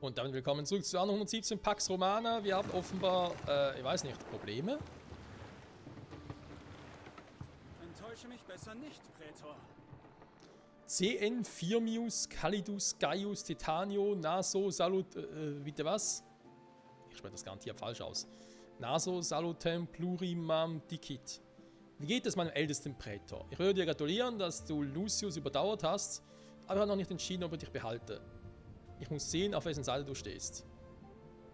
Und damit willkommen zurück zu 117 Pax Romana. Wir haben offenbar, ich weiß nicht, Probleme. Enttäusche mich besser nicht, Prätor. CN, Firmius, Calidus, Gaius, Titanio, Naso, Salut, bitte was? Ich spreche das garantiert falsch aus. Naso, Salutem, Plurimam, Dicit. Wie geht es meinem ältesten Prätor? Ich würde dir gratulieren, dass du Lucius überdauert hast, aber ich habe noch nicht entschieden, ob ich dich behalte. Ich muss sehen, auf wessen Seite du stehst.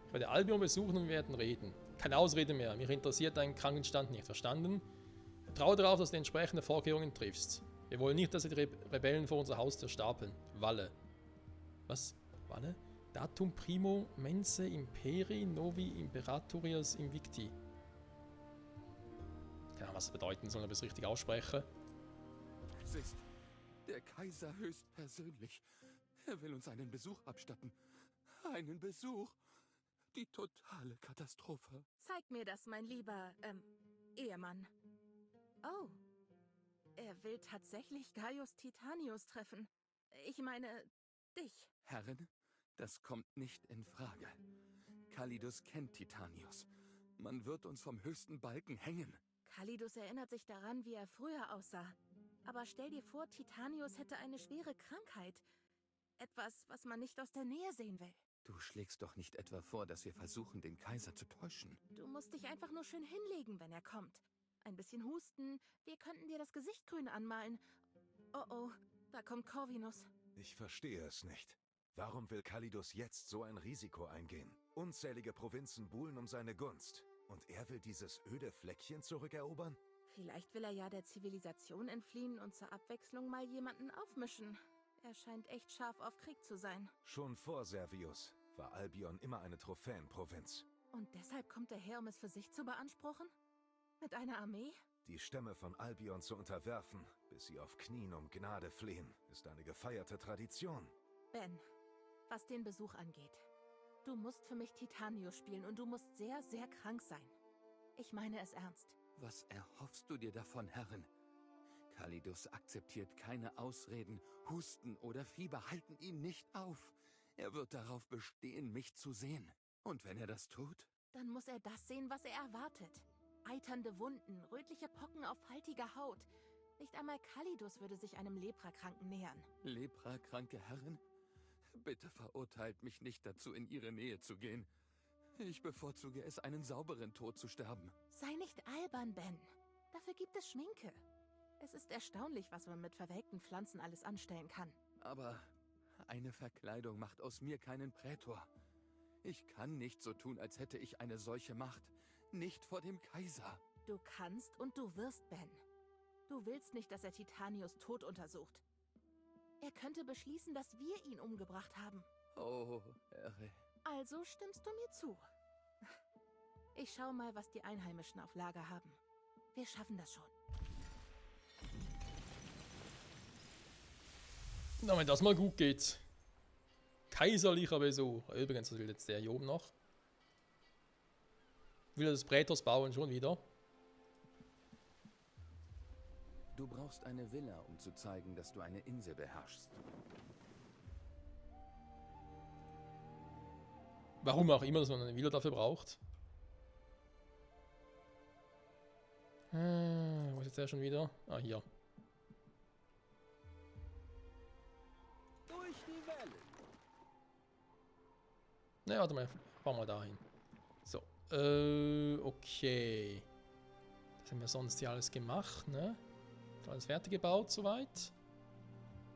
Ich werde Albion besuchen und wir werden reden. Keine Ausrede mehr, mich interessiert dein Krankenstand nicht, verstanden? Vertraue darauf, dass du entsprechende Vorkehrungen triffst. Wir wollen nicht, dass die Rebellen vor unser Haustür stapeln. Walle. Was? Walle? Datum primo mense imperi novi imperatorius invicti. Keine Ahnung, was das bedeuten soll, ob ich es richtig ausspreche. Es ist der Kaiser höchstpersönlich. Er will uns einen Besuch abstatten. Einen Besuch. Die totale Katastrophe. Zeig mir das, mein lieber, Ehemann. Oh. Er will tatsächlich Gaius Titanius treffen. Ich meine, dich. Herrin, das kommt nicht in Frage. Calidus kennt Titanius. Man wird uns vom höchsten Balken hängen. Calidus erinnert sich daran, wie er früher aussah. Aber stell dir vor, Titanius hätte eine schwere Krankheit. Etwas, was man nicht aus der Nähe sehen will. Du schlägst doch nicht etwa vor, dass wir versuchen, den Kaiser zu täuschen. Du musst dich einfach nur schön hinlegen, wenn er kommt. Ein bisschen husten, wir könnten dir das Gesicht grün anmalen. Oh oh, da kommt Corvinus. Ich verstehe es nicht. Warum will Calidus jetzt so ein Risiko eingehen? Unzählige Provinzen buhlen um seine Gunst. Und er will dieses öde Fleckchen zurückerobern? Vielleicht will er ja der Zivilisation entfliehen und zur Abwechslung mal jemanden aufmischen. Er scheint echt scharf auf Krieg zu sein. Schon vor Servius war Albion immer eine Trophäenprovinz. Und deshalb kommt er her, um es für sich zu beanspruchen? Mit einer Armee? Die Stämme von Albion zu unterwerfen, bis sie auf Knien um Gnade flehen, ist eine gefeierte Tradition. Ben, was den Besuch angeht. Du musst für mich Titanius spielen und du musst sehr, sehr krank sein. Ich meine es ernst. Was erhoffst du dir davon, Herrin? Calidus akzeptiert keine Ausreden. Husten oder Fieber halten ihn nicht auf. Er wird darauf bestehen, mich zu sehen. Und wenn er das tut? Dann muss er das sehen, was er erwartet. Eiternde Wunden, rötliche Pocken auf faltiger Haut. Nicht einmal Calidus würde sich einem Leprakranken nähern. Leprakranke Herrin? Bitte verurteilt mich nicht dazu, in ihre Nähe zu gehen. Ich bevorzuge es, einen sauberen Tod zu sterben. Sei nicht albern, Ben. Dafür gibt es Schminke. Es ist erstaunlich, was man mit verwelkten Pflanzen alles anstellen kann. Aber eine Verkleidung macht aus mir keinen Prätor. Ich kann nicht so tun, als hätte ich eine solche Macht. Nicht vor dem Kaiser. Du kannst und du wirst, Ben. Du willst nicht, dass er Titanius Tod untersucht. Er könnte beschließen, dass wir ihn umgebracht haben. Oh, Herre. Also stimmst du mir zu. Ich schau mal, was die Einheimischen auf Lager haben. Wir schaffen das schon. Na, wenn das mal gut geht. Kaiserlicher Besuch. Übrigens, was will jetzt der hier oben noch? Will er das Prätors bauen schon wieder? Du brauchst eine Villa, um zu zeigen, dass du eine Insel beherrschst. Warum auch immer, dass man eine Villa dafür braucht. Wo ist jetzt der schon wieder? Ah, hier. Durch die Welle. Ne, warte mal, fahren wir dahin. So, okay. Das haben wir sonst hier alles gemacht, ne? Alles fertig gebaut soweit.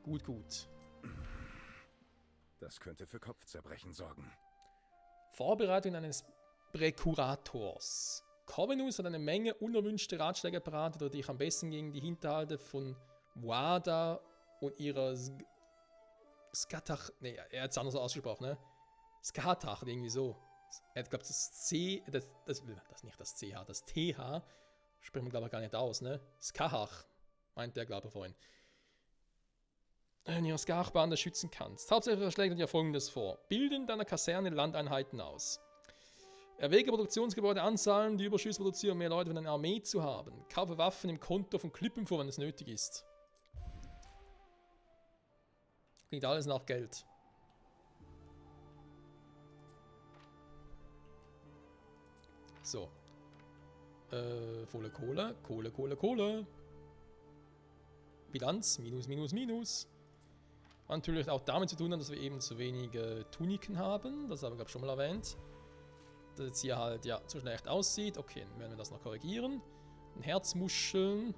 Gut, gut. Das könnte für Kopfzerbrechen sorgen. Vorbereitung eines Präkurators. Corvinus hat eine Menge unerwünschte Ratschläge parat, die dich am besten gegen die Hinterhalte von Wada und ihrer Skatach. Ne, er hat es anders ausgesprochen, ne? Skatach, irgendwie so. Er hat, glaube ich, das C. Das nicht das CH, das TH. Sprechen wir, glaube ich, gar nicht aus, ne? Skahach. Meint der, glaube ich, vorhin. Wenn ihr Skachbahn schützen kannst. Hauptsächlich schlägt er dir Folgendes vor. Bilde in deiner Kaserne Landeinheiten aus. Erwäge Produktionsgebäude anzahlen, die Überschüsse produzieren, um mehr Leute für eine Armee zu haben. Kaufe Waffen im Konto von Klippen vor, wenn es nötig ist. Klingt alles nach Geld. So. Volle Kohle. Kohle, Kohle, Kohle. Bilanz. Minus, Minus, Minus. Hat natürlich auch damit zu tun, dass wir eben zu wenige Tuniken haben. Das habe ich, glaube ich, schon mal erwähnt. Dass jetzt hier halt, ja, zu schlecht aussieht. Okay, dann werden wir das noch korrigieren. Herzmuscheln.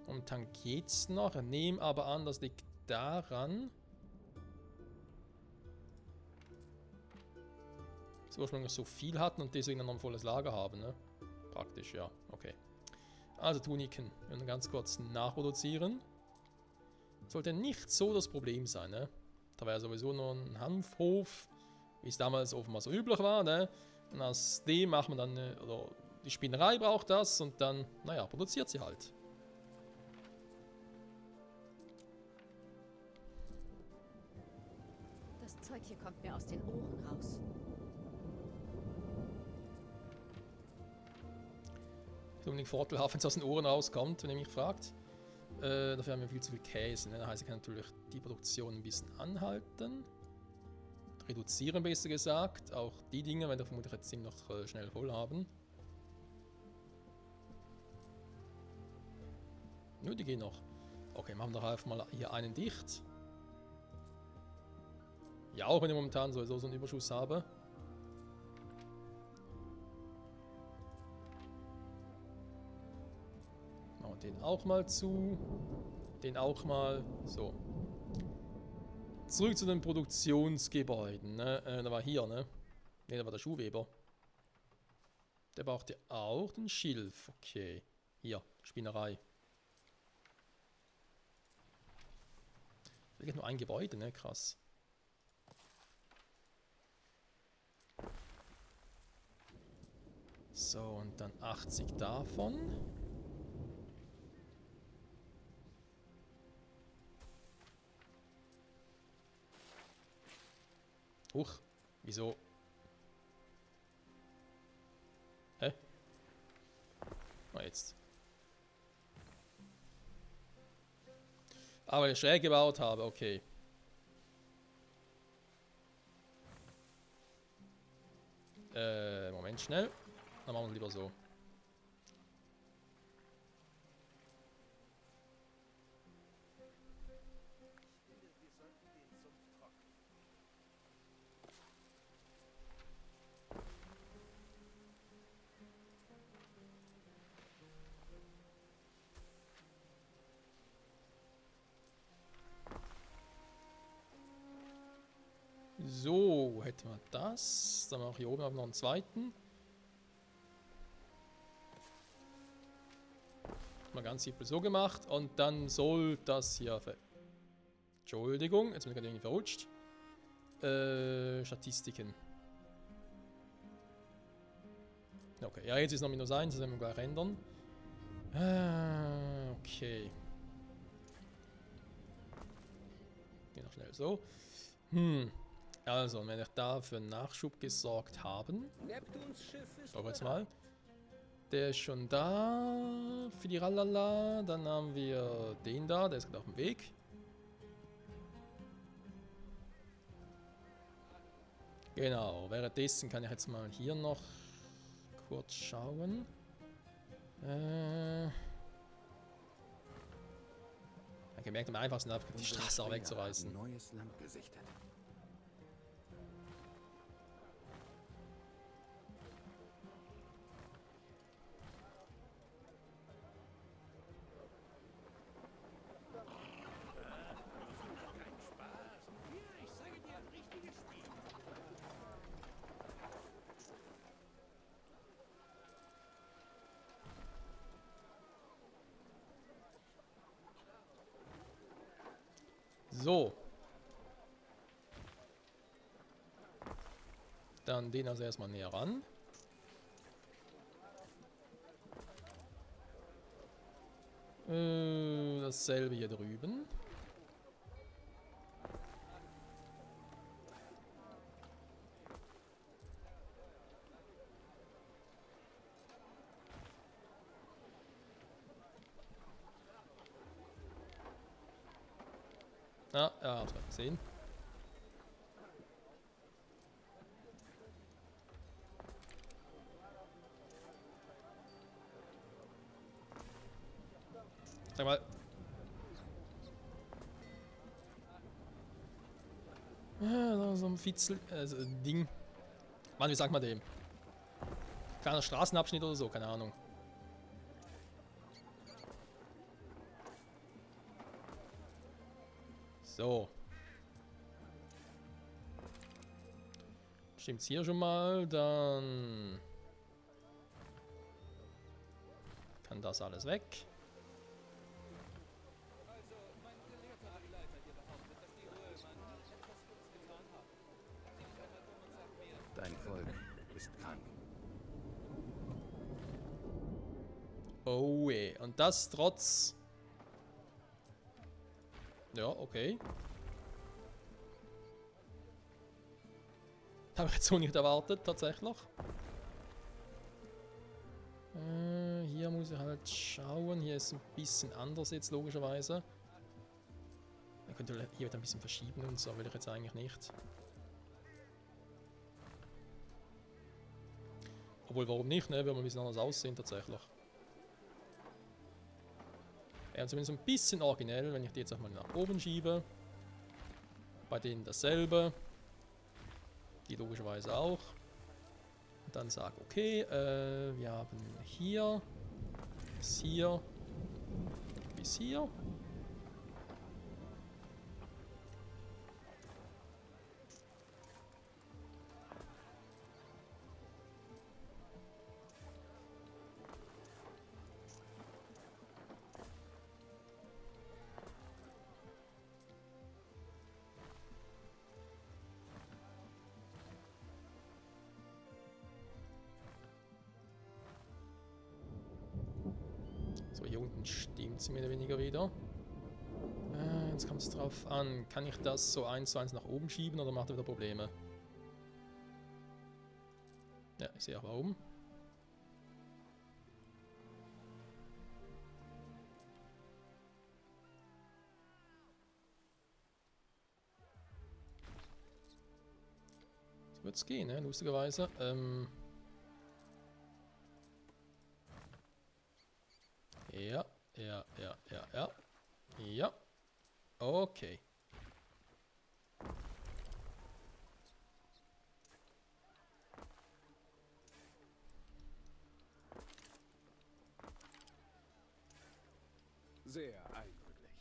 Und dann geht's noch. Ich nehme aber an, das liegt daran, dass wir ursprünglich so viel hatten und deswegen dann noch ein volles Lager haben, ne? Praktisch, ja. Okay. Also Tuniken. Wir werden ganz kurz nachproduzieren. Sollte nicht so das Problem sein, ne? Da wäre sowieso nur ein Hanfhof, wie es damals offenbar so üblich war, ne? Und aus dem machen wir dann, oder die Spinnerei braucht das und dann, naja, produziert sie halt. Das Zeug hier kommt mir aus den Ohren raus. Ist unbedingt vorteilhaft, wenn es aus den Ohren rauskommt, wenn ihr mich fragt. Dafür haben wir viel zu viel Käse. Ne? Das heißt, ich kann natürlich die Produktion ein bisschen anhalten. Reduzieren, besser gesagt. Auch die Dinge, weil wir vermutlich jetzt ziemlich noch schnell voll haben. Nur die gehen noch. Okay, machen wir doch einfach mal hier einen dicht. Ja, auch wenn ich momentan sowieso so einen Überschuss habe. Machen wir den auch mal zu. Den auch mal. So. Zurück zu den Produktionsgebäuden. Ne? Da war hier, ne? Ne, da war der Schuhweber. Der braucht ja auch den Schilf. Okay. Hier, Spinnerei. Wirklich nur ein Gebäude, ne? Krass. So, und dann 80 davon. Huch, wieso? Hä? Na jetzt. Aber ich schräg gebaut habe, okay. Moment, schnell. Dann machen wir lieber so. So, hätten wir das. Dann mache ich hier oben noch einen zweiten. Mal ganz simpel so gemacht. Und dann soll das hier... Entschuldigung, jetzt bin ich gerade irgendwie verrutscht. Statistiken. Okay, ja, jetzt ist noch minus 1, das werden wir gleich ändern. Okay. Geh noch schnell so. Also, wenn ich da für einen Nachschub gesorgt haben. Neptuns Schiff ist Schau jetzt mal. Der ist schon da. Für die Ralala. Dann haben wir den da, der ist gerade auf dem Weg. Genau, währenddessen kann ich jetzt mal hier noch kurz schauen. Ich habe gemerkt, am einfachsten einfach die Straße auch wegzureißen. Neues Land gesichtet. So. Dann den also erstmal näher ran. Dasselbe hier drüben. Ja, hab's mal gesehen. Sag mal. So ein Fitzel, Ding. Mann, wie sagt man dem? Kleiner Straßenabschnitt oder so, keine Ahnung. So. Stimmt's hier schon mal, dann kann das alles weg. Dein Volk ist krank. Oh weh. Und das trotz... Ja, okay. Habe ich jetzt so nicht erwartet, tatsächlich. Hier muss ich halt schauen. Hier ist es ein bisschen anders jetzt, logischerweise. Ich könnte hier wieder ein bisschen verschieben und so, will ich jetzt eigentlich nicht. Obwohl, warum nicht, ne? Würde man ein bisschen anders aussehen, tatsächlich. Ja, zumindest ein bisschen originell, wenn ich die jetzt auch mal nach oben schiebe. Bei denen dasselbe. Die logischerweise auch. Und dann sage, okay, wir haben hier, bis hier, bis hier. So, hier unten stimmt sie mehr oder weniger wieder. Jetzt kommt es drauf an, kann ich das so 1:1 nach oben schieben oder macht er wieder Probleme? Ja, ich sehe auch warum. So wird es gehen, ne? Lustigerweise. Ja, ja, ja, ja, ja. Ja. Okay. Sehr eindrücklich.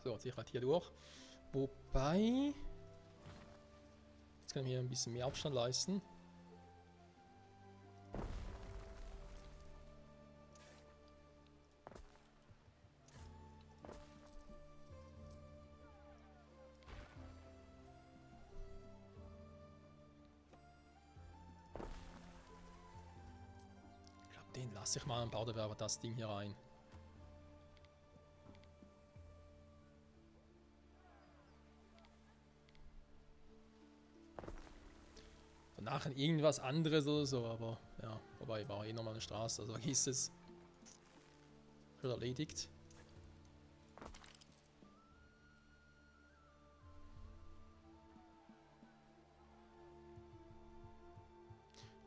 So, jetzt sehe ich gerade hier durch. Wobei... Jetzt können wir hier ein bisschen mehr Abstand leisten. Ich glaube, den lasse ich mal und baue aber das Ding hier rein. Danach irgendwas anderes oder so, aber ja, wobei war eh nochmal eine Straße, also hieß es. Schon erledigt.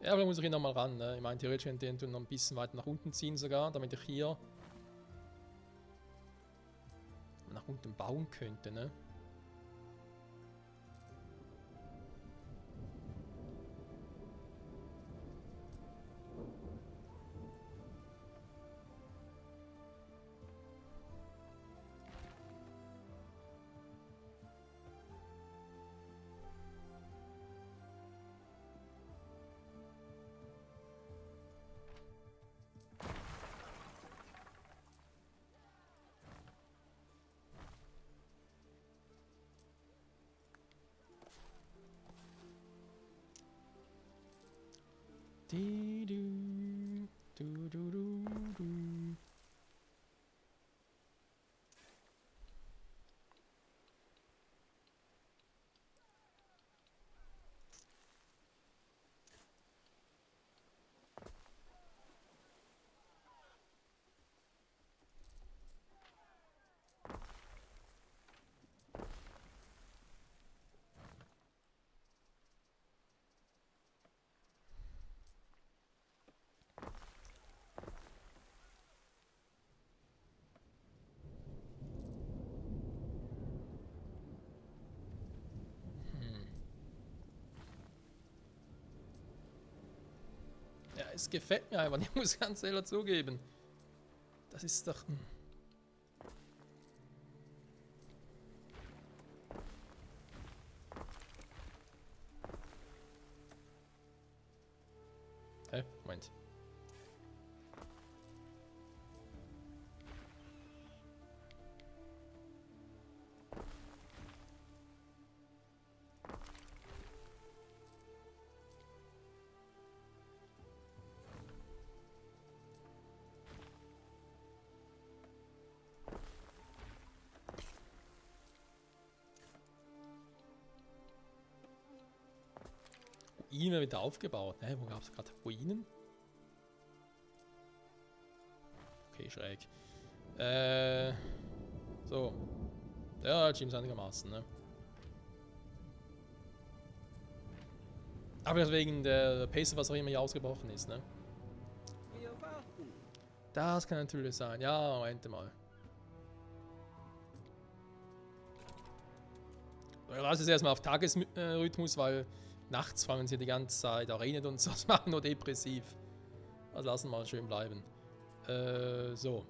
Ja, aber da muss ich ihn nochmal ran, ne? Ich meine, theoretisch könnte ich den noch ein bisschen weiter nach unten ziehen sogar, damit ich hier nach unten bauen könnte, ne? Di du, du, du, du, du. Es gefällt mir einfach, ich muss ganz ehrlich zugeben. Das ist doch... Hä? Moment. Ruinen wieder aufgebaut. Ne, wo gab es gerade Ruinen? Okay, schräg. So. Ja, James einigermaßen, ne? Aber deswegen der Pacer, was auch immer hier ausgebrochen ist, ne? Wir warten. Das kann natürlich sein. Ja, Moment mal. Ich lasse es erstmal auf Tagesrhythmus, weil nachts, vor allem wenn es hier die ganze Zeit auch regnet und so, das macht nur depressiv. Also lassen wir mal schön bleiben. So.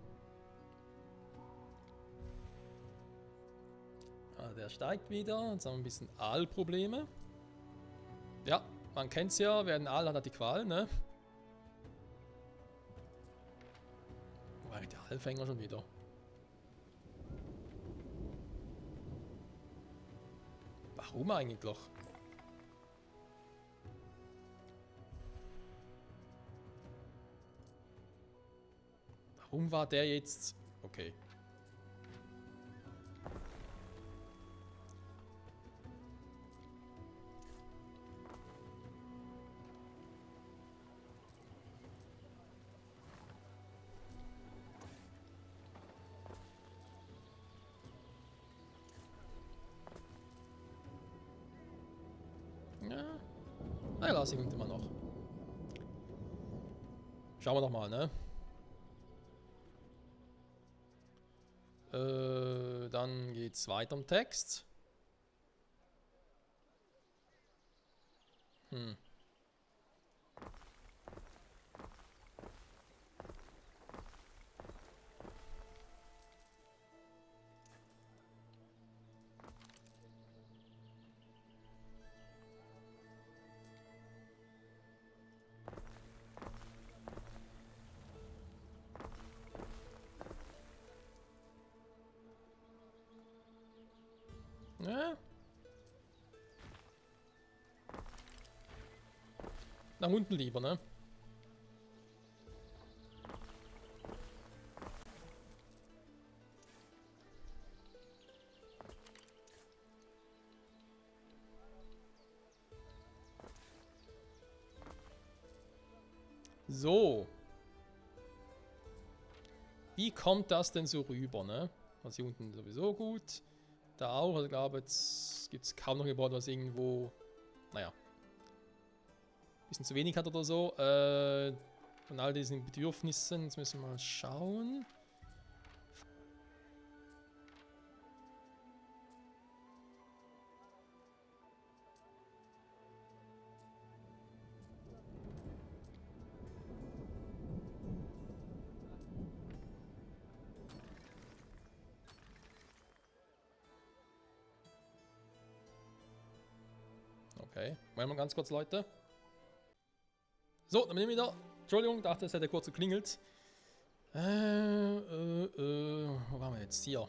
Ah, der steigt wieder. Jetzt haben wir ein bisschen Aalprobleme. Ja, man kennt es ja. Wer einen Aal hat, hat die Qual, ne? Wo war der Aalfänger schon wieder? Warum eigentlich? Warum war der jetzt... Okay. Ja. Na, lass ich immer noch. Schauen wir doch mal, ne? Dann geht's weiter im Text. Ja. Nach unten lieber, ne? So. Wie kommt das denn so rüber, ne? Also hier unten sowieso gut. Da auch, also ich glaube, jetzt gibt es kaum noch ein Gebäude, was irgendwo, naja, ein bisschen zu wenig hat oder so. Von all diesen Bedürfnissen, jetzt müssen wir mal schauen. Okay, wollen wir ganz kurz, Leute. So, dann bin ich wieder. Entschuldigung, dachte, es hätte kurz geklingelt. Wo waren wir jetzt? Hier.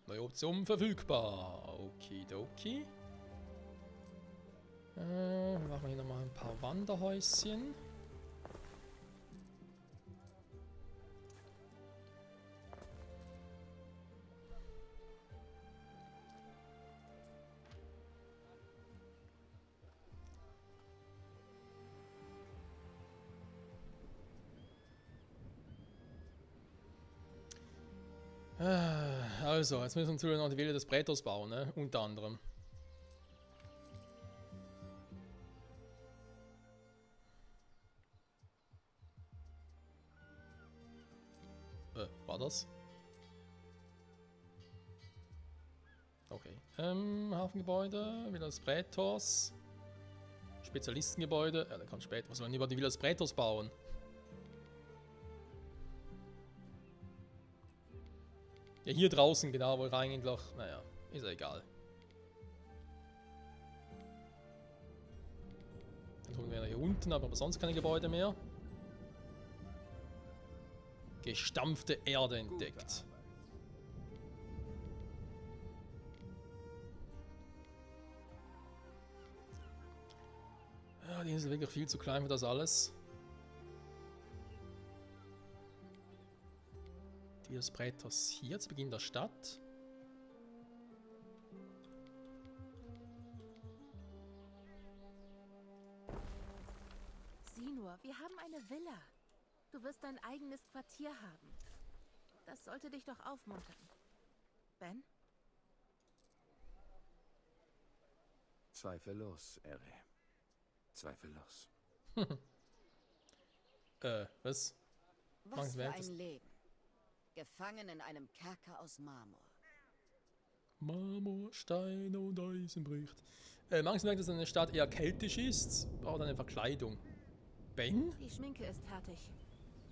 Neue Option verfügbar. Okidoki. Machen wir hier nochmal ein paar Wanderhäuschen. Also, jetzt müssen wir natürlich noch die Villa des Prätors bauen, ne? Unter anderem. War das? Okay. Hafengebäude, Villa des Prätors. Spezialistengebäude. Ja, der kann später. Was wollen wir über die Villa des Prätors bauen? Ja, hier draußen, genau, wo eigentlich. Naja, ist ja egal. Dann holen wir hier unten, aber sonst keine Gebäude mehr. Gestampfte Erde entdeckt. Ja, die Insel ist wirklich viel zu klein für das alles. Die des Prätors hier zu Beginn der Stadt. Sieh nur, wir haben eine Villa. Du wirst dein eigenes Quartier haben. Das sollte dich doch aufmuntern. Ben? Zweifellos, Ere. Zweifellos. Was? Was für ein Leben. Gefangen in einem Kerker aus Marmor. Marmor, Stein und Eisen bricht. Manchmal merkt, dass eine Stadt eher keltisch ist, braucht eine Verkleidung. Ben? Die Schminke ist fertig.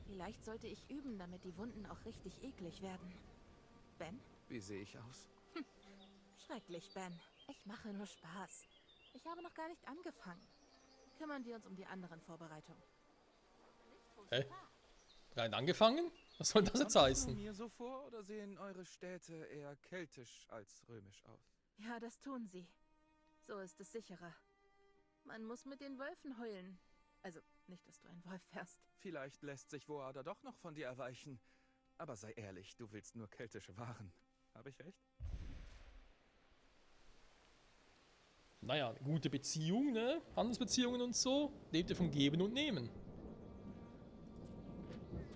Vielleicht sollte ich üben, damit die Wunden auch richtig eklig werden. Ben? Wie sehe ich aus? Schrecklich, Ben. Ich mache nur Spaß. Ich habe noch gar nicht angefangen. Kümmern wir uns um die anderen Vorbereitungen. Hä? Rein angefangen? Was soll das jetzt heißen? Mir so vor, oder sehen eure Städte eher keltisch als römisch aus? Ja, das tun sie. So ist es sicherer. Man muss mit den Wölfen heulen. Also, nicht, dass du ein Wolf wärst. Vielleicht lässt sich Voada doch noch von dir erweichen. Aber sei ehrlich, du willst nur keltische Waren. Habe ich recht? Naja, eine gute Beziehung, ne? Handelsbeziehungen und so. Lebt ihr vom Geben und Nehmen.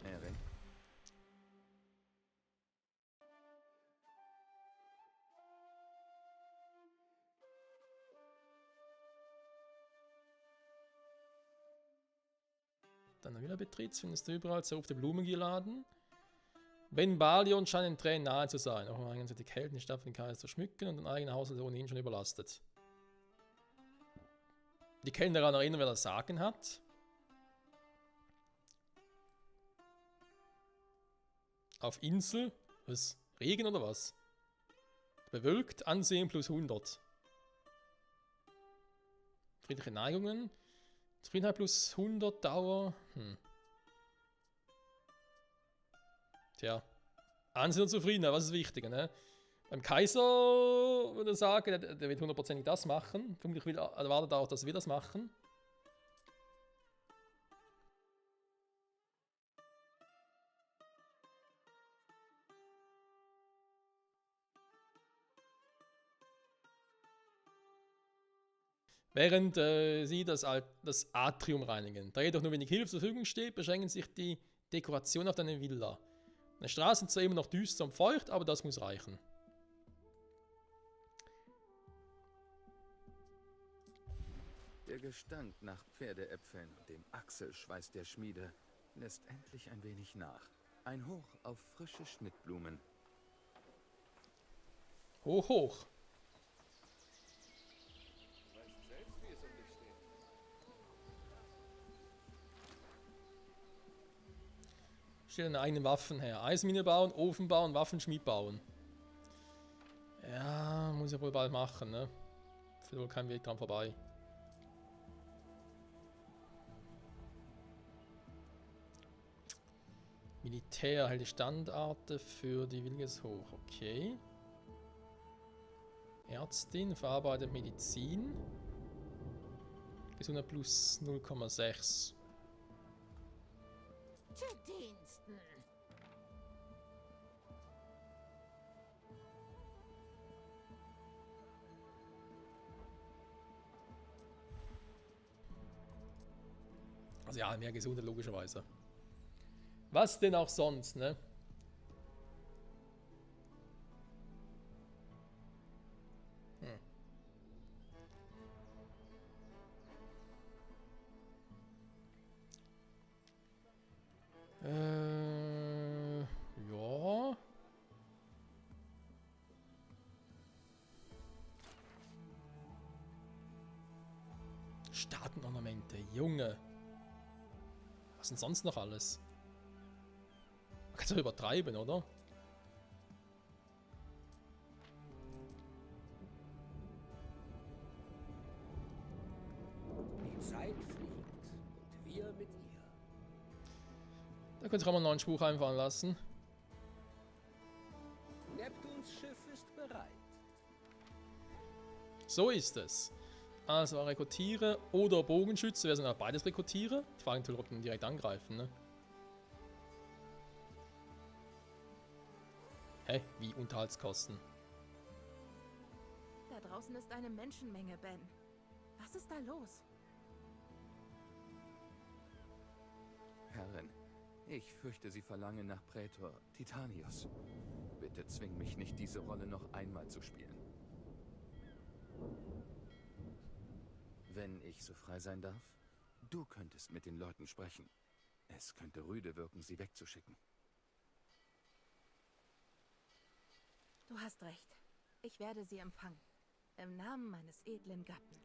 Ere. Dann wieder betritt, findest du überall zerrufte Blumengirladen. Ben Balion scheinen Tränen nahe zu sein. Auch eigenen die Kälte, die Stadt von den Kais zu schmücken und ein eigener Haushalt ohnehin schon überlastet. Die Kellner daran erinnern, wer das Sagen hat. Auf Insel. Was? Regen oder was? Bewölkt, Ansehen plus 100. Friedliche Neigungen. Zufriedenheit plus 100, Dauer. Tja. Ansehen und Zufriedenheit, was ist wichtiger, ne? Beim Kaiser würde ich sagen, der wird hundertprozentig das machen. Vermutlich erwartet er auch, dass wir das machen. Während sie das Atrium reinigen. Da jedoch nur wenig Hilfe zur Verfügung steht, beschränken sich die Dekoration auf deine Villa. Die Straßen sind zwar immer noch düster und feucht, aber das muss reichen. Der Gestank nach Pferdeäpfeln und dem Achselschweiß der Schmiede lässt endlich ein wenig nach. Ein Hoch auf frische Schnittblumen. Hoch, hoch. Stell deine eigenen Waffen her. Eisenmine bauen, Ofen bauen, Waffenschmied bauen. Ja, muss ich wohl bald machen, ne? Führt wohl kein Weg dran vorbei. Militär hält die Standarte für die Wilges hoch. Okay. Ärztin verarbeitet Medizin. Gesundheit plus 0,6. Zu Diensten. Also ja, mehr Gesundheit logischerweise. Was denn auch sonst, ne? Staatenornamente, Junge. Was denn sonst noch alles? Man kann es doch übertreiben, oder? Die Zeit fliegt und wir mit ihr. Da könnte ich auch mal noch einen Spruch einfallen lassen. Neptuns Schiff ist bereit. So ist es. Also Rekrutiere oder Bogenschütze. Wir sind auch beides Rekrutiere. Die Frage natürlich, ob die direkt angreifen, ne? Hä? Wie Unterhaltskosten? Da draußen ist eine Menschenmenge, Ben. Was ist da los? Herrin, ich fürchte, Sie verlangen nach Prätor Titanius. Bitte zwing mich nicht, diese Rolle noch einmal zu spielen. Wenn ich so frei sein darf, du könntest mit den Leuten sprechen. Es könnte rüde wirken, sie wegzuschicken. Du hast recht. Ich werde sie empfangen. Im Namen meines edlen Gatten.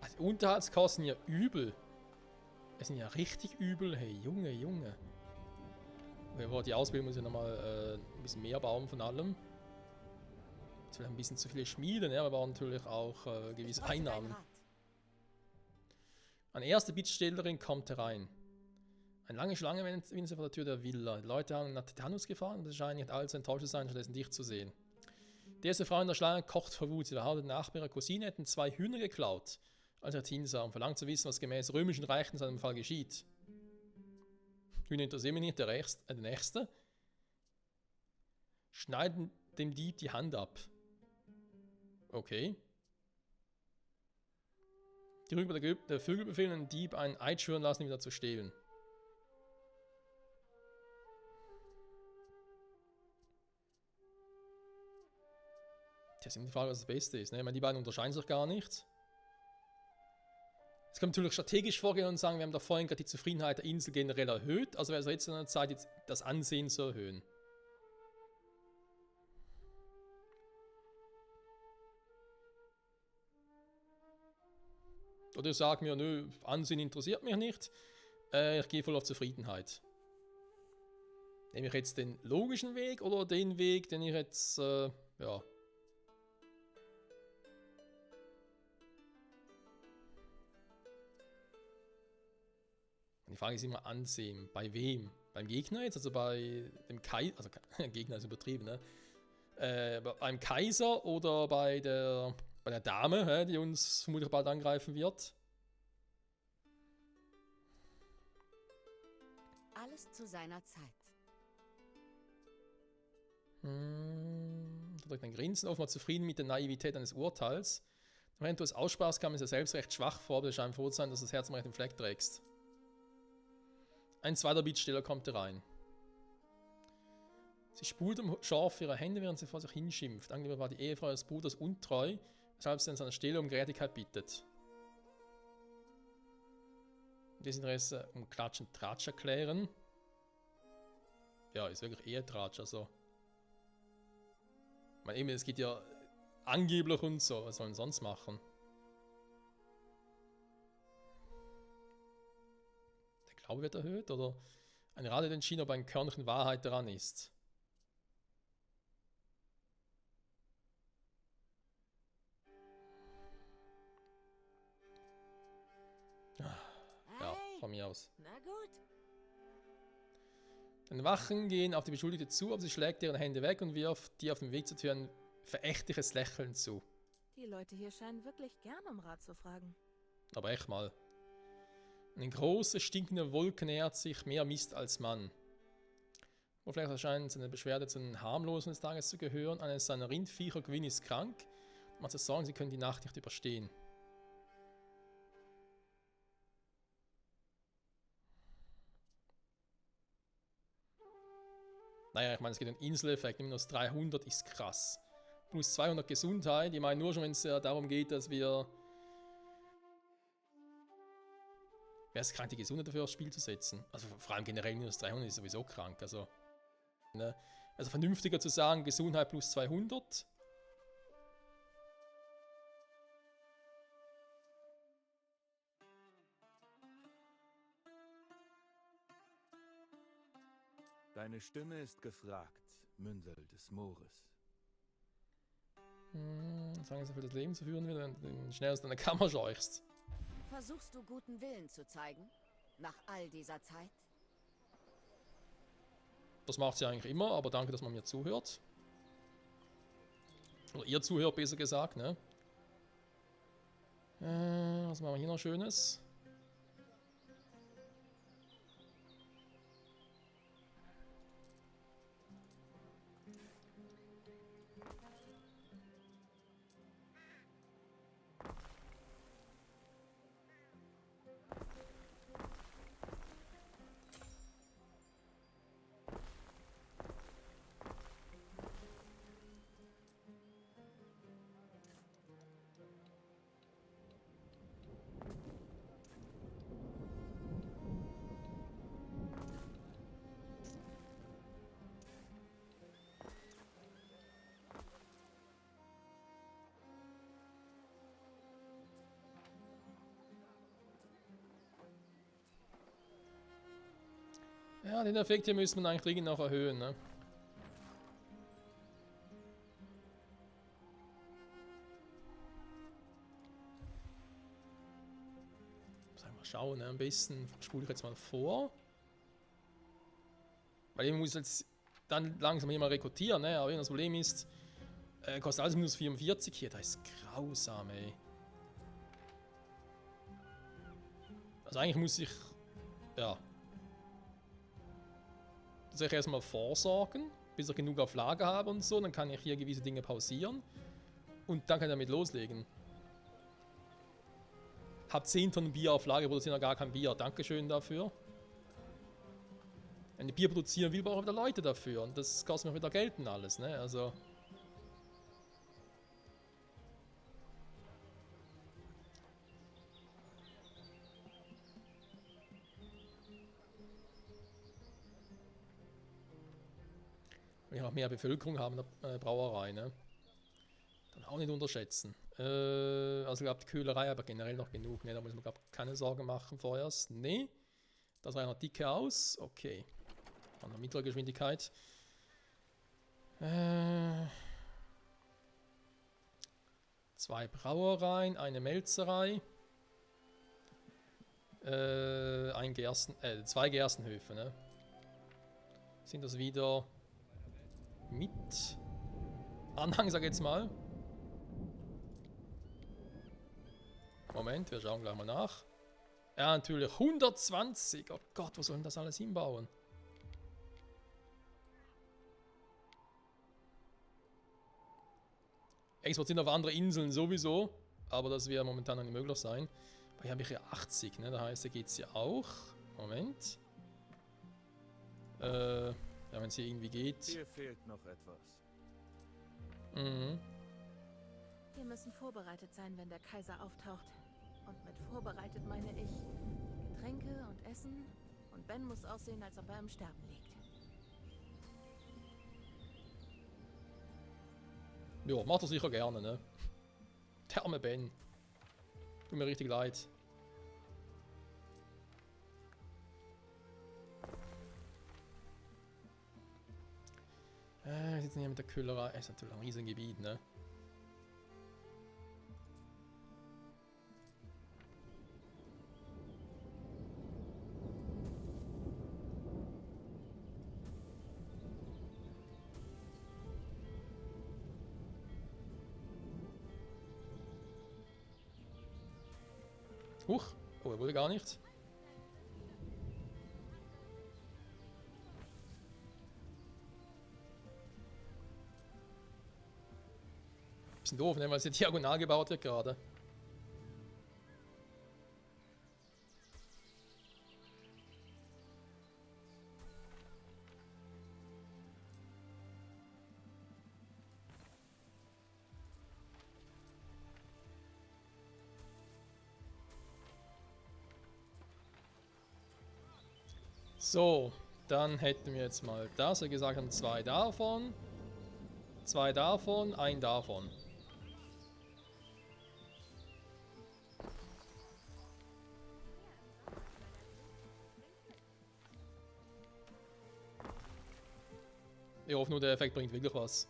Also Unterhaltskosten ja übel. Es sind ja richtig übel, hey, Junge, Junge. Aber die Ausbildung muss ja nochmal ein bisschen mehr bauen von allem. Jetzt vielleicht ein bisschen zu viele Schmiede, ne? Aber wir brauchen natürlich auch gewisse Einnahmen. Eine erste Bittstellerin kommt herein. Eine lange Schlange wendet sich vor der Tür der Villa. Die Leute haben nach Titanus gefahren und es scheinen nicht allzu enttäuscht zu sein, stattdessen dich zu sehen. Die erste Frau in der Schlange kocht vor Wut. Sie behauptet, nach ihrer Cousine hätten 2 Hühner geklaut, als er Teen sah, und verlangt zu wissen, was gemäß römischen Recht in seinem Fall geschieht. Hühner interessieren mich nicht, der Nächste schneiden dem Dieb die Hand ab. Okay. Die Rüber der Vögel befehlen den Dieb einen Eid schwören lassen, ihn wieder zu stehlen. Das ist immer die Frage, was das Beste ist. Ne? Ich meine, die beiden unterscheiden sich gar nicht. Jetzt kann man natürlich strategisch vorgehen und sagen, wir haben da vorhin gerade die Zufriedenheit der Insel generell erhöht, also wäre es jetzt an der Zeit, jetzt das Ansehen zu erhöhen. Oder ich sage mir, nö, Ansehen interessiert mich nicht, ich gehe voll auf Zufriedenheit. Nehme ich jetzt den logischen Weg oder den Weg, den ich jetzt, ja... Die Frage ist immer Ansehen. Bei wem? Beim Gegner jetzt? Also bei dem Kaiser, also Gegner ist übertrieben, ne? Beim Kaiser oder bei der Dame, die uns vermutlich bald angreifen wird? Alles zu seiner Zeit. Da drückt ein Grinsen auf, mal zufrieden mit der Naivität eines Urteils. Wenn du es aussprachst, kam es ja selbst recht schwach vor, aber es scheint froh zu sein, dass du das Herz am rechten Fleck trägst. Ein zweiter Bittsteller kommt herein. Sie spult am Schorf ihre Hände, während sie vor sich hinschimpft. Angeblich war die Ehefrau ihres Bruders untreu, weshalb sie an seiner Stelle um Gerechtigkeit bittet. Desinteresse um Klatsch und Tratsch erklären. Ja, ist wirklich Ehetratsch, also. Ich meine, eben, es geht ja angeblich und so, was sollen wir sonst machen? Glaube wird erhöht oder ein Rat entschieden, ob ein Körnchen Wahrheit daran ist. Ja, von mir aus. Na gut. Die Wachen gehen auf die Beschuldigte zu, aber sie schlägt ihre Hände weg und wirft die auf dem Weg zur Tür ein verächtliches Lächeln zu. Die Leute hier scheinen wirklich gern um Rat zu fragen. Aber echt mal. Eine große, stinkende Wolke nähert sich, mehr Mist als Mann. Wo vielleicht erscheint seine Beschwerde zu den harmlosen des Tages zu gehören. Eines seiner Rindviecher, Gwyn, ist krank. Man hat sich Sorgen, sie können die Nacht nicht überstehen. Naja, ich meine, es geht um Inseleffekt. Minus 300 ist krass. Plus 200 Gesundheit. Ich meine, nur schon, wenn es darum geht, dass wir... Wer ist krank, die Gesundheit dafür aufs Spiel zu setzen? Also vor allem generell minus 300 ist sowieso krank. Also, ne? Also vernünftiger zu sagen, Gesundheit plus 200. Deine Stimme ist gefragt, Mündel des Moores. Sagen Sie, für das Leben zu führen, wenn du schnell aus deiner Kammer scheuchst. Versuchst du guten Willen zu zeigen? Nach all dieser Zeit? Das macht sie eigentlich immer, aber danke, dass man mir zuhört. Oder ihr zuhört, besser gesagt, ne? Was machen wir hier noch Schönes? Ja, den Effekt hier müssen wir eigentlich dringend noch erhöhen, ne? Mal schauen, ne? Am besten spule ich jetzt mal vor. Weil ich muss jetzt dann langsam hier mal rekrutieren, ne? Aber das Problem ist, kostet alles minus 44 hier, das ist grausam, ey. Also eigentlich muss ich, ja, dass ich erstmal vorsorgen, bis ich genug auf Lager habe und so, dann kann ich hier gewisse Dinge pausieren und dann kann ich damit loslegen. Hab 10 Tonnen Bier auf Lager, produzieren gar kein Bier. Dankeschön dafür. Wenn ich Bier produzieren will, brauche ich wieder Leute dafür und das kostet mir wieder Geld und alles, ne? Also. Wenn wir noch mehr Bevölkerung haben in der Brauerei, ne? Dann auch nicht unterschätzen. Also ich glaube, die Kühlerei aber generell noch genug, ne? Da muss man glaube keine Sorgen machen vorerst. Ne, das reicht noch dicke aus. Okay. An der mittleren Geschwindigkeit. 2 Brauereien, eine Melzerei. 2 Gerstenhöfe, ne? Sind das wieder mit Anhang, sag ich jetzt mal. Moment, wir schauen gleich mal nach. Ja, natürlich 120. Oh Gott, wo sollen das alles hinbauen? Export sind auf andere Inseln sowieso, aber das wird momentan noch nicht möglich sein. Aber hier habe ich ja 80, ne? Da heißt, hier geht es ja auch. Moment. Ja, wenn es hier irgendwie geht. Hier fehlt noch etwas. Mhm. Wir müssen vorbereitet sein, wenn der Kaiser auftaucht. Und mit vorbereitet meine ich Getränke und Essen. Und Ben muss aussehen, als ob er im Sterben liegt. Ja, macht er sicher gerne, ne? Der arme Ben. Tut mir richtig leid. Wir sitzen hier mit der Kühlerei. Ist natürlich ein riesiges Gebiet, ne? Huch! Oh, er wurde gar nicht. Bisschen doof, ne? Weil es jetzt diagonal gebaut wird gerade. So, dann hätten wir jetzt mal das. Wie gesagt, haben 2 davon. 2 davon, 1 davon. Ich hoffe nur, der Effekt bringt wirklich was.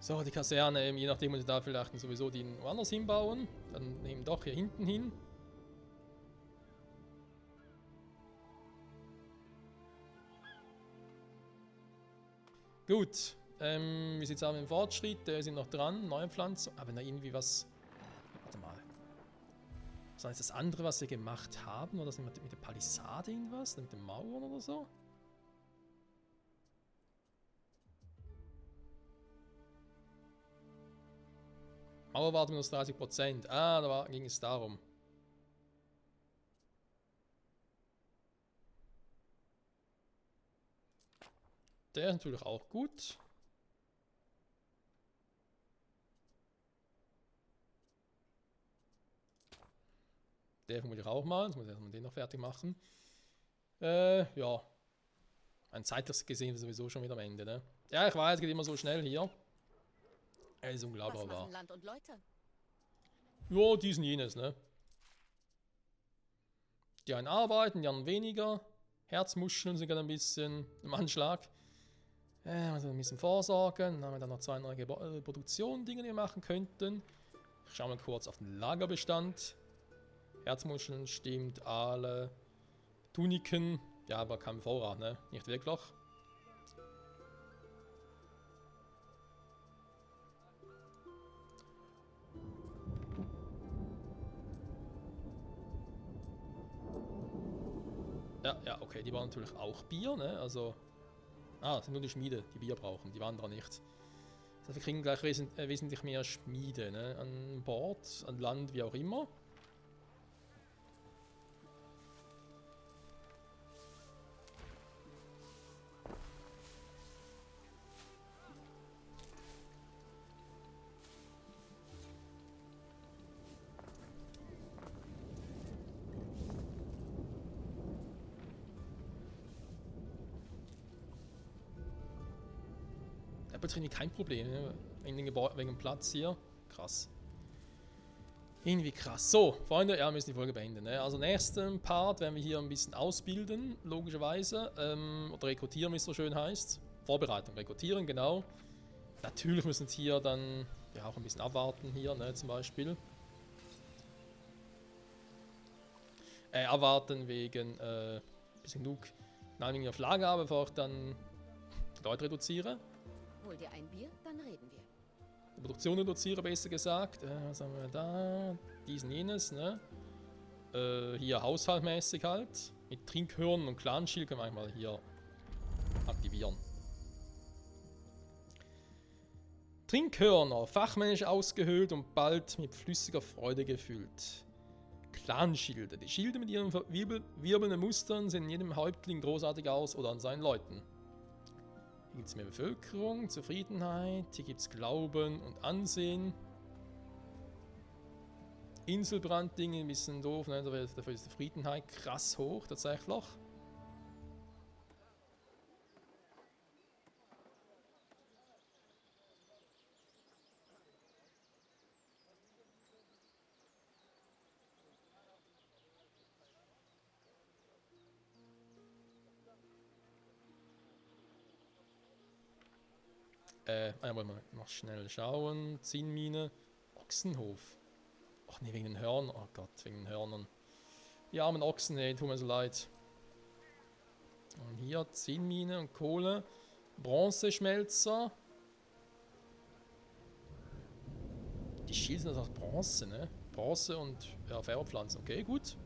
So, die Kaserne, je nachdem, muss ich da vielleicht sowieso die woanders hinbauen. Dann nehmen doch hier hinten hin. Gut, wie sieht es aus mit dem Fortschritt? Wir sind noch dran, neue Pflanzen. Aber wenn da irgendwie was... Warte mal. Was ist das andere, was wir gemacht haben? Oder ist das mit der Palisade irgendwas? Mit den Mauern oder so? Mauerwarte minus 30%. Ah, ging es darum. Der ist natürlich auch gut. Der vermutlich auch mal. Jetzt muss ich erstmal den noch fertig machen. Ja. Ein zeitlich gesehen ist sowieso schon wieder am Ende, ne? Ja, ich weiß, es geht immer so schnell hier. Es ist unglaublich, Was aber. machen Land und Leute? Ja, dies und jenes, ne? Die einen arbeiten, die anderen weniger. Herzmuscheln sind gerade ein bisschen im Anschlag. Also ein bisschen vorsorgen. Dann haben wir dann noch 2 neue Produktion-Dinge, die wir machen könnten. Ich schaue mal kurz auf den Lagerbestand. Herzmuscheln stimmt, Aale, Tuniken. Ja, aber kein Vorrat, ne? Nicht wirklich. Ja, okay, die waren natürlich auch Bier, ne? Also. Das sind nur die Schmiede, die Bier brauchen, die Wanderer nicht. Also wir kriegen gleich wesentlich mehr Schmiede, ne? An Bord, an Land, wie auch immer. Drin kein Problem, ne? Wegen dem Platz hier. Krass. Irgendwie krass. So, Freunde, ja, wir müssen die Folge beenden. Ne? Also nächsten Part werden wir hier ein bisschen ausbilden, logischerweise. Oder rekrutieren, wie es so schön heißt. Vorbereitung, rekrutieren, genau. Natürlich müssen wir hier dann ja auch ein bisschen abwarten hier, ne, zum Beispiel. Abwarten wegen bisschen genug Nalming auf Lager habe, bevor ich dann die Leute reduziere. Hol dir ein Bier, dann reden wir. Die Produktion reduziere, besser gesagt. Was haben wir da? Diesen, jenes, ne? Hier haushaltmäßig halt. Mit Trinkhörnern und Clanschild können wir einmal hier aktivieren. Trinkhörner, fachmännisch ausgehöhlt und bald mit flüssiger Freude gefüllt. Clanschilde. Die Schilde mit ihren wirbelnden Mustern sehen jedem Häuptling großartig aus oder an seinen Leuten. Hier gibt es mehr Bevölkerung, Zufriedenheit, hier gibt es Glauben und Ansehen. Inselbrand-Dinge ein bisschen doof, ne? Dafür ist die Zufriedenheit krass hoch tatsächlich. Wollen wir noch schnell schauen. Zinnmine. Ochsenhof. Ach nee, wegen den Hörnern. Oh Gott, wegen den Hörnern. Die armen Ochsen, ey, tut mir so leid. Und hier Zinnmine und Kohle. Bronzeschmelzer. Die Schilde sind aus Bronze, ne? Bronze und ja, Fährpflanzen. Okay, gut.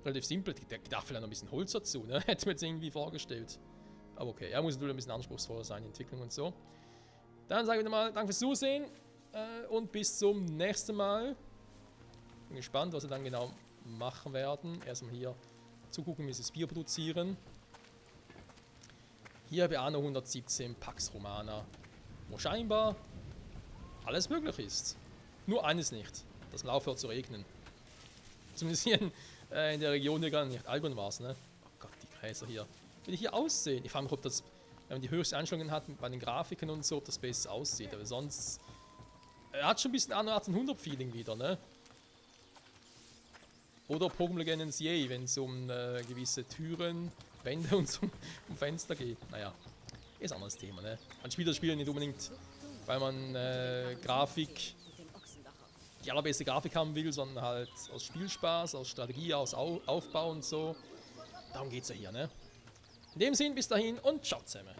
Relativ simpel. Der darf vielleicht noch ein bisschen Holz dazu, ne? Hätte mir jetzt irgendwie vorgestellt. Aber okay, er muss natürlich ein bisschen anspruchsvoller sein, die Entwicklung und so. Dann sage ich wieder mal, danke fürs Zusehen und bis zum nächsten Mal. Bin gespannt, was wir dann genau machen werden. Erstmal hier zugucken, wie sie das Bier produzieren. Hier habe ich auch noch 117 Pax Romana, wo scheinbar alles möglich ist. Nur eines nicht, dass es aufhört zu regnen. Zumindest hier in der Region hier gar nicht albern war es, ne? Oh Gott, die Gräser hier. Wie die hier aussehen. Ich frage mich, ob das, wenn man die höchste Einstellungen hat bei den Grafiken und so, ob das besser aussieht. Aber sonst. Er hat schon ein bisschen Anno 1800-Feeling wieder, ne? Oder Pokémon Legends Yay, wenn es um gewisse Türen, Wände und zum Fenster geht. Naja, ist ein anderes Thema, ne? Man spielt das Spiel nicht unbedingt, weil man Grafik, die allerbeste Grafik haben will, sondern halt aus Spielspaß, aus Strategie, aus Aufbau und so. Darum geht's ja hier, ne? In dem Sinn, bis dahin und ciao zusammen.